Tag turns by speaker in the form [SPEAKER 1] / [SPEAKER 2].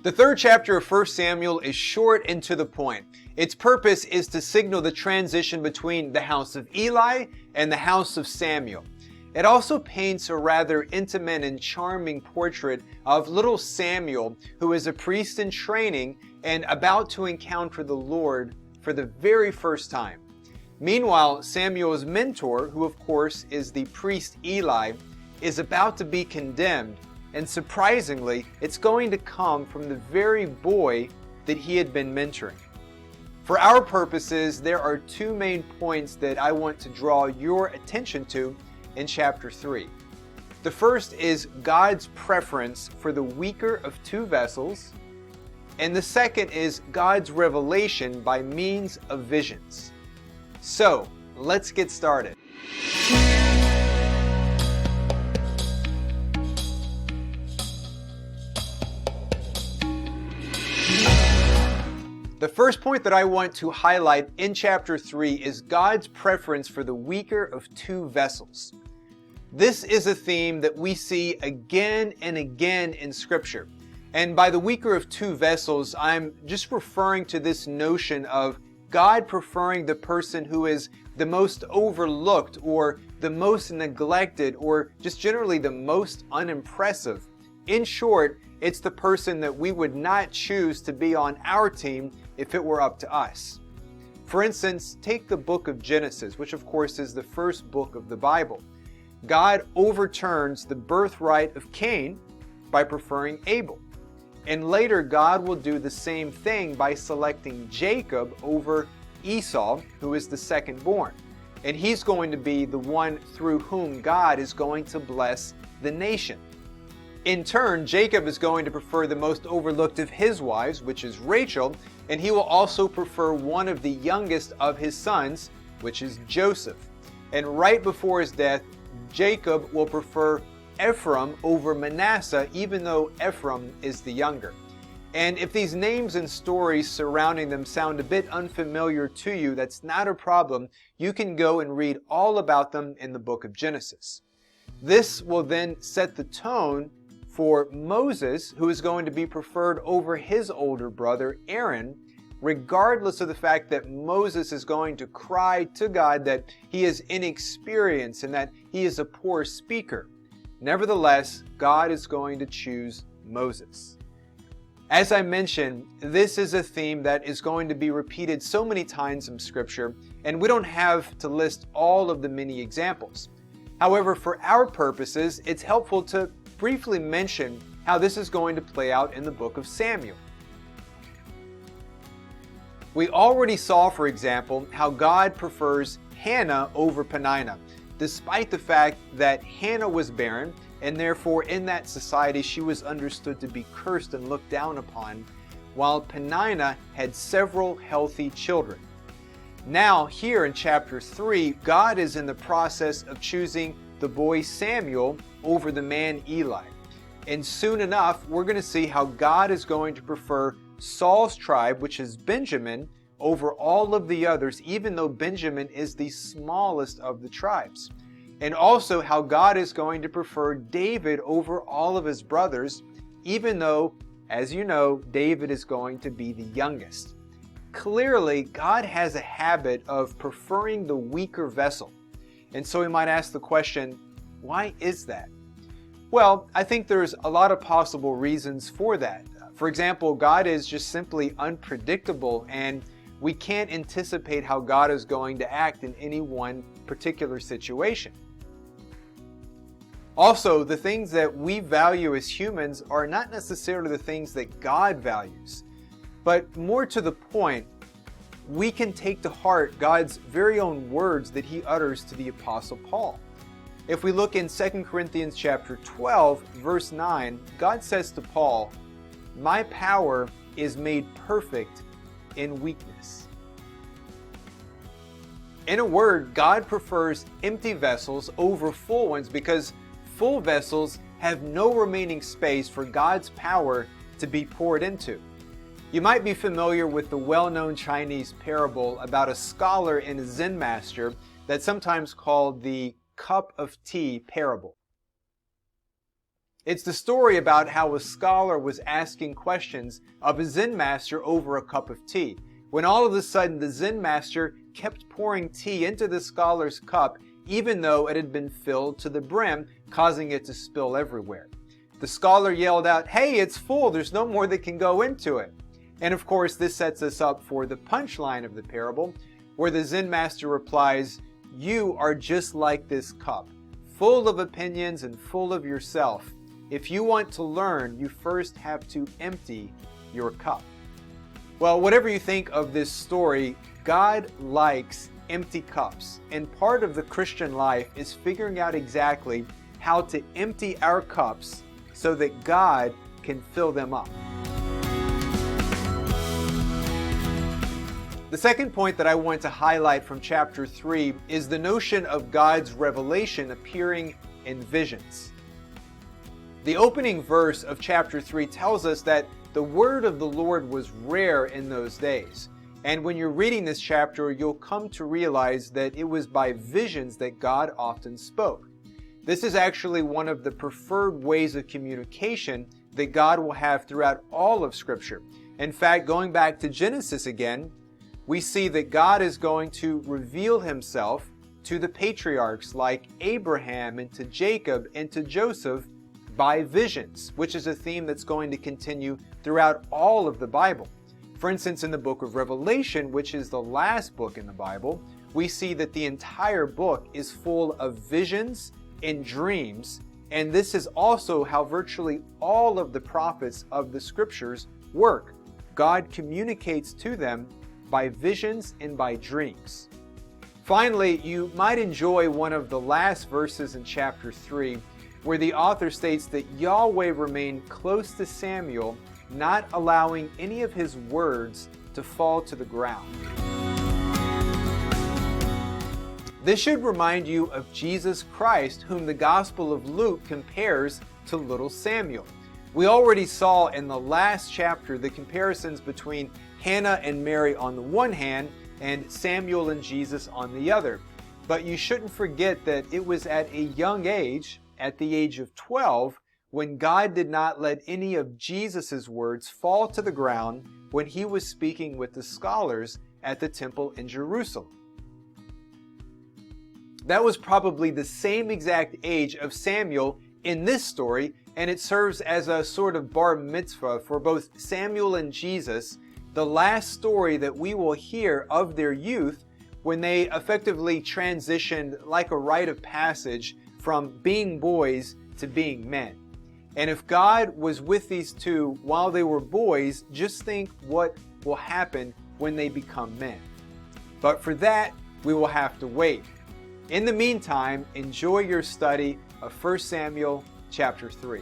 [SPEAKER 1] The third chapter of 1 Samuel is short and to the point. Its purpose is to signal the transition between the house of Eli and the house of Samuel. It also paints a rather intimate and charming portrait of little Samuel, who is a priest in training and about to encounter the Lord for the very first time. Meanwhile, Samuel's mentor, who of course is the priest Eli, is about to be condemned, and surprisingly, it's going to come from the very boy that he had been mentoring. For our purposes, there are two main points that I want to draw your attention to in chapter 3. The first is God's preference for the weaker of two vessels, and the second is God's revelation by means of visions. So, let's get started. The first point that I want to highlight in chapter 3 is God's preference for the weaker of two vessels. This is a theme that we see again and again in Scripture. And by the weaker of two vessels, I'm just referring to this notion of God preferring the person who is the most overlooked or the most neglected or just generally the most unimpressive. In short, it's the person that we would not choose to be on our team if it were up to us. For instance, take the book of Genesis, which of course is the first book of the Bible. God overturns the birthright of Cain by preferring Abel. And later God will do the same thing by selecting Jacob over Esau, who is the second born. And he's going to be the one through whom God is going to bless the nation. In turn, Jacob is going to prefer the most overlooked of his wives, which is Rachel, and he will also prefer one of the youngest of his sons, which is Joseph. And right before his death, Jacob will prefer Ephraim over Manasseh, even though Ephraim is the younger. And if these names and stories surrounding them sound a bit unfamiliar to you, that's not a problem. You can go and read all about them in the book of Genesis. This will then set the tone for Moses, who is going to be preferred over his older brother Aaron, regardless of the fact that Moses is going to cry to God that he is inexperienced and that he is a poor speaker. Nevertheless, God is going to choose Moses. As I mentioned, this is a theme that is going to be repeated so many times in Scripture, and we don't have to list all of the many examples. However, for our purposes, it's helpful to briefly mention how this is going to play out in the book of Samuel. We already saw, for example, how God prefers Hannah over Peninnah, despite the fact that Hannah was barren, and therefore in that society she was understood to be cursed and looked down upon, while Peninnah had several healthy children. Now, here in chapter 3, God is in the process of choosing the boy Samuel over the man Eli. And soon enough, we're going to see how God is going to prefer Saul's tribe, which is Benjamin, over all of the others, even though Benjamin is the smallest of the tribes. And also how God is going to prefer David over all of his brothers, even though, as you know, David is going to be the youngest. Clearly, God has a habit of preferring the weaker vessel. And so we might ask the question, why is that? Well, I think there's a lot of possible reasons for that. For example, God is just simply unpredictable, and we can't anticipate how God is going to act in any one particular situation. Also, the things that we value as humans are not necessarily the things that God values. But more to the point, we can take to heart God's very own words that He utters to the Apostle Paul. If we look in 2 Corinthians chapter 12, verse 9, God says to Paul, "My power is made perfect in weakness." In a word, God prefers empty vessels over full ones because full vessels have no remaining space for God's power to be poured into. You might be familiar with the well-known Chinese parable about a scholar and a Zen master that's sometimes called the cup of tea parable. It's the story about how a scholar was asking questions of a Zen master over a cup of tea, when all of a sudden the Zen master kept pouring tea into the scholar's cup even though it had been filled to the brim, causing it to spill everywhere. The scholar yelled out, "Hey, it's full, there's no more that can go into it." And of course, this sets us up for the punchline of the parable, where the Zen master replies, "You are just like this cup, full of opinions and full of yourself. If you want to learn, you first have to empty your cup." Well, whatever you think of this story, God likes empty cups. And part of the Christian life is figuring out exactly how to empty our cups so that God can fill them up. The second point that I want to highlight from chapter 3 is the notion of God's revelation appearing in visions. The opening verse of chapter 3 tells us that the word of the Lord was rare in those days. And when you're reading this chapter, you'll come to realize that it was by visions that God often spoke. This is actually one of the preferred ways of communication that God will have throughout all of Scripture. In fact, going back to Genesis again, we see that God is going to reveal Himself to the patriarchs like Abraham and to Jacob and to Joseph by visions, which is a theme that's going to continue throughout all of the Bible. For instance, in the book of Revelation, which is the last book in the Bible, we see that the entire book is full of visions and dreams, and this is also how virtually all of the prophets of the Scriptures work. God communicates to them by visions and by dreams. Finally, you might enjoy one of the last verses in chapter 3, where the author states that Yahweh remained close to Samuel, not allowing any of his words to fall to the ground. This should remind you of Jesus Christ, whom the Gospel of Luke compares to little Samuel. We already saw in the last chapter the comparisons between Hannah and Mary on the one hand and Samuel and Jesus on the other. But you shouldn't forget that it was at a young age, at the age of 12, when God did not let any of Jesus' words fall to the ground when He was speaking with the scholars at the temple in Jerusalem. That was probably the same exact age of Samuel in this story, and it serves as a sort of bar mitzvah for both Samuel and Jesus, the last story that we will hear of their youth when they effectively transitioned like a rite of passage from being boys to being men. And if God was with these two while they were boys, just think what will happen when they become men. But for that, we will have to wait. In the meantime, enjoy your study of 1 Samuel chapter 3.